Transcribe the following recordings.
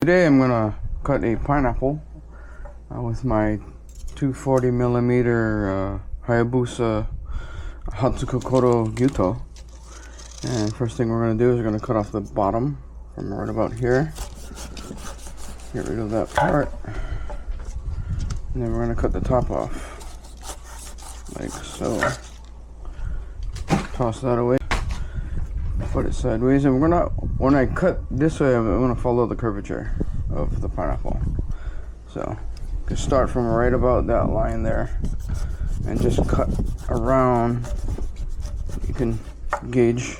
Today I'm gonna cut a pineapple with my 240mm Hayabusa Hatsukokoro Gyuto. And first thing we're gonna do is we're gonna cut off the bottom from right about here. Get rid of that part. And then we're gonna cut the top off, like so. Toss that away. Put it sideways, and when I cut this way, I'm gonna follow the curvature of the pineapple. So, you can start from right about that line there, and just cut around. You can gauge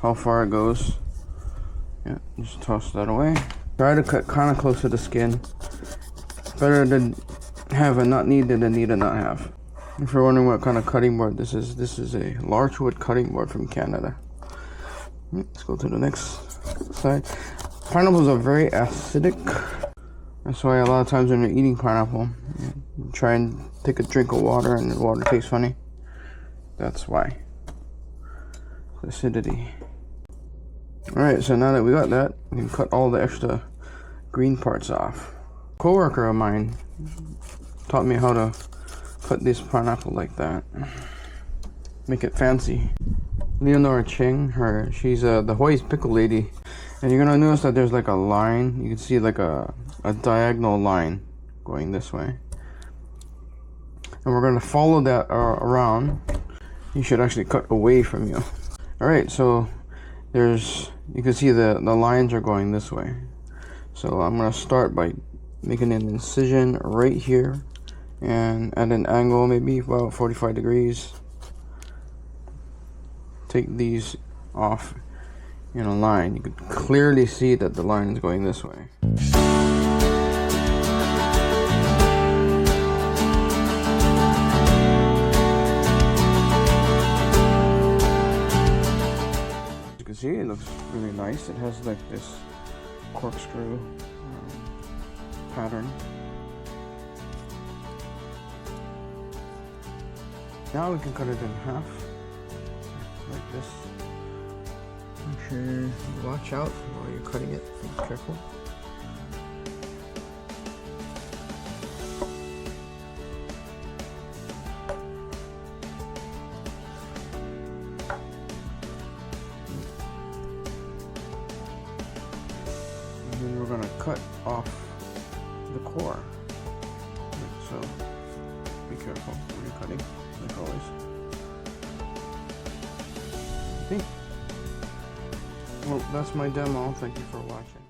how far it goes. Yeah, just toss that away. Try to cut kind of close to the skin. Better to have a not need than a need to not have. If you're wondering what kind of cutting board this is a Larchwood cutting board from Canada. Let's go to the next side. Pineapples are very acidic. That's why a lot of times when you're eating pineapple, you try and take a drink of water and the water tastes funny. That's why. Acidity. Alright, so now that we got that, we can cut all the extra green parts off. A co-worker of mine taught me how to cut this pineapple like that. Make it fancy. Leonora Ching, she's the Hawaii's pickle lady, and you're gonna notice that there's like a line. You can see like a diagonal line going this way, and we're gonna follow that around. You should actually cut away from you. All right, so you can see the lines are going this way. So I'm gonna start by making an incision right here, and at an angle maybe about 45 degrees. Take these off in a line. You can clearly see that the line is going this way. As you can see, it looks really nice. It has like this corkscrew pattern. Now we can cut it in half. Like this. Make sure you watch out while you're cutting it. Be careful. And then we're gonna cut off the core. So be careful when you're cutting, like always. Well, that's my demo. Thank you for watching.